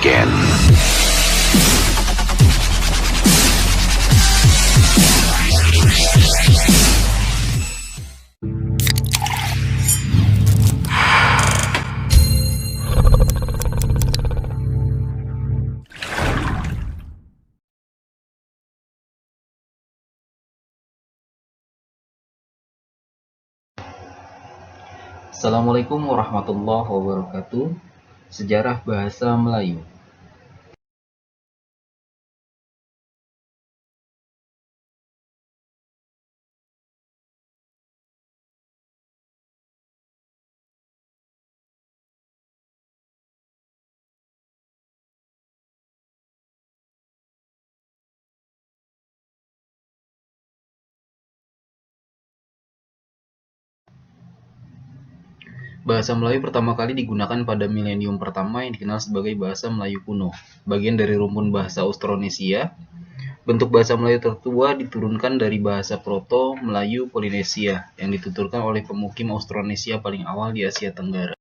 again. Assalamualaikum warahmatullahi wabarakatuh. Sejarah Bahasa Melayu. Bahasa Melayu pertama kali digunakan pada milenium pertama yang dikenal sebagai Bahasa Melayu Kuno, bagian dari rumpun bahasa Austronesia. Bentuk bahasa Melayu tertua diturunkan dari bahasa Proto-Melayu Polinesia yang dituturkan oleh pemukim Austronesia paling awal di Asia Tenggara.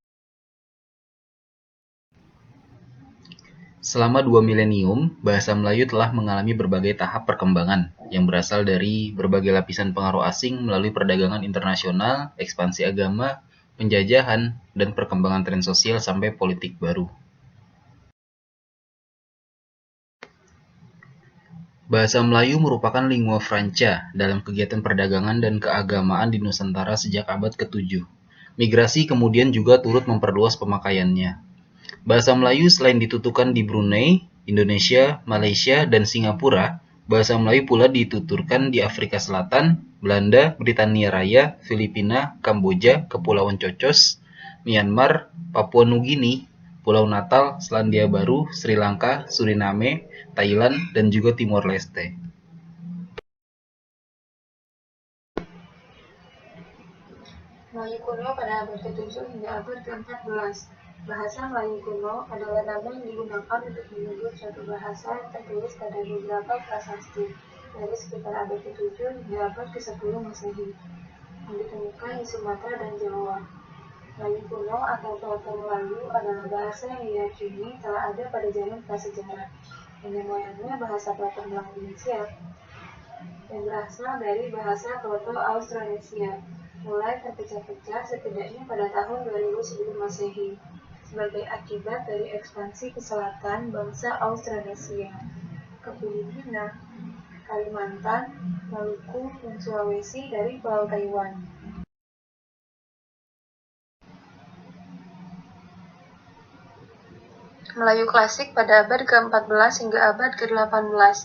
Selama 2 milenium, bahasa Melayu telah mengalami berbagai tahap perkembangan yang berasal dari berbagai lapisan pengaruh asing melalui perdagangan internasional, ekspansi agama, penjajahan, dan perkembangan tren sosial sampai politik baru. Bahasa Melayu merupakan lingua franca dalam kegiatan perdagangan dan keagamaan di Nusantara sejak abad ke-7. Migrasi kemudian juga turut memperluas pemakaiannya. Bahasa Melayu selain dituturkan di Brunei, Indonesia, Malaysia, dan Singapura, bahasa Melayu pula dituturkan di Afrika Selatan, Belanda, Britania Raya, Filipina, Kamboja, Kepulauan Cocos, Myanmar, Papua Nugini, Pulau Natal, Selandia Baru, Sri Lanka, Suriname, Thailand, dan juga Timor Leste. Melayu kuno pada abad ke-7 hingga abad ke-14. Bahasa Melayu kuno adalah nama yang digunakan untuk menyebut suatu bahasa yang tertulis pada beberapa prasasti dari sekitar abad ke-7 hingga abad ke-10 Masehi, yang ditemukan di Sumatera dan Jawa. Melayu kuno atau Proto-Melayu adalah bahasa yang diyakini telah ada pada zaman prasejarah. Nenek moyangnya bahasa Proto-Melanesia yang berasal dari bahasa Proto-Austronesia, mulai terpecah-pecah setidaknya pada tahun 2000 sebelum Masehi, sebagai akibat dari ekspansi ke selatan bangsa Austronesia, ke Filipina, Kalimantan, Maluku, dan Sulawesi dari Pulau Taiwan. Melayu klasik pada abad ke-14 hingga abad ke-18.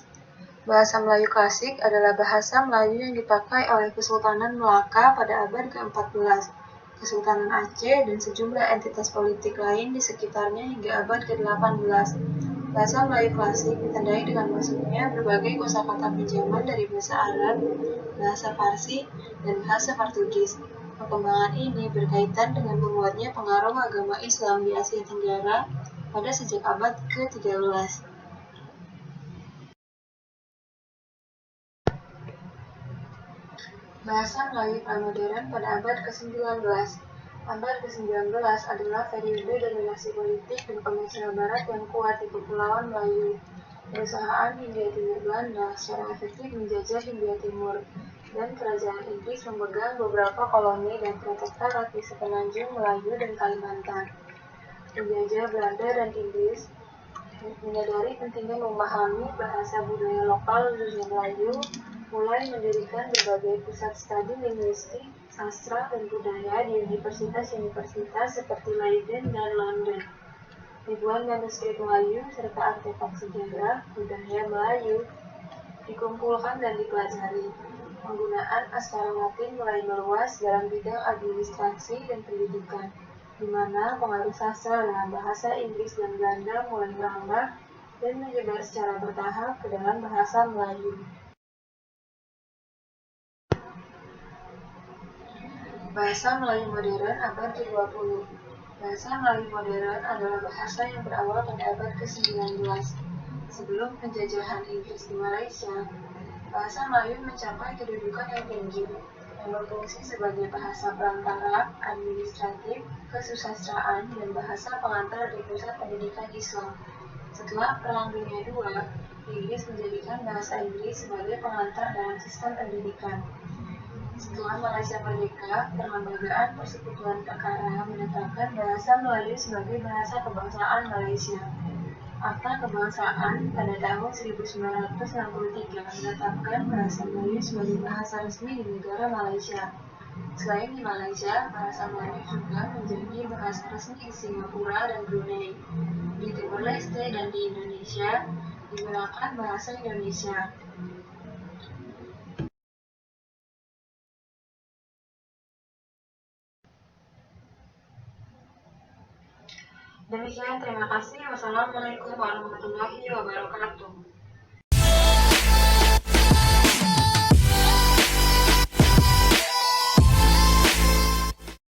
Bahasa Melayu klasik adalah bahasa Melayu yang dipakai oleh Kesultanan Melaka pada abad ke-14, Kesultanan Aceh, dan sejumlah entitas politik lain di sekitarnya hingga abad ke-18. Bahasa Melayu klasik ditandai dengan masuknya berbagai kosakata pinjaman dari bahasa Arab, bahasa Parsi, dan bahasa Portugis. Perkembangan ini berkaitan dengan menguatnya pengaruh agama Islam di Asia Tenggara pada sejak abad ke-13. Bahasa Melayu pramodern pada abad ke-19. Abad ke-19 adalah periode dominasi politik dan pemikiran barat yang kuat di Kepulauan Melayu. Perusahaan Hindia Timur Belanda secara efektif menjajah Hindia Timur, dan kerajaan Inggris memegang beberapa koloni dan protektorat di sepenanjung Melayu dan Kalimantan. Penjajah Belanda dan Inggris menyadari pentingnya memahami bahasa budaya lokal dunia Melayu, mulai mendirikan berbagai pusat studi linguistik, sastra, dan budaya di universitas-universitas seperti Leiden dan London. Ribuan manuskrip Melayu serta artefak sejarah budaya Melayu dikumpulkan dan dipelajari. Penggunaan aksara Latin mulai meluas dalam bidang administrasi dan pendidikan, di mana pengaruh sastra dalam bahasa Inggris dan Belanda mulai merambah dan menyebar secara bertahap ke dalam bahasa Melayu. Bahasa Melayu modern abad ke-20. Bahasa Melayu modern adalah bahasa yang berawal pada abad ke-19. Sebelum penjajahan Inggris di Malaysia, bahasa Melayu mencapai kedudukan yang tinggi, yang berfungsi sebagai bahasa perantara, administratif, kesusastraan, dan bahasa pengantar di pusat pendidikan Islam. Setelah Perang Dunia II, Inggris menjadikan bahasa Inggris sebagai pengantar dalam sistem pendidikan. Setelah Malaysia merdeka, Perlembagaan Persekutuan Perkara menetapkan bahasa Melayu sebagai bahasa kebangsaan Malaysia. Akta Kebangsaan pada tahun 1963 menetapkan bahasa Melayu sebagai bahasa resmi di negara Malaysia. Selain di Malaysia, bahasa Melayu juga menjadi bahasa resmi di Singapura dan Brunei. Di Timor Leste dan di Indonesia digunakan bahasa Indonesia. Demikian, terima kasih. Wassalamualaikum warahmatullahi wabarakatuh.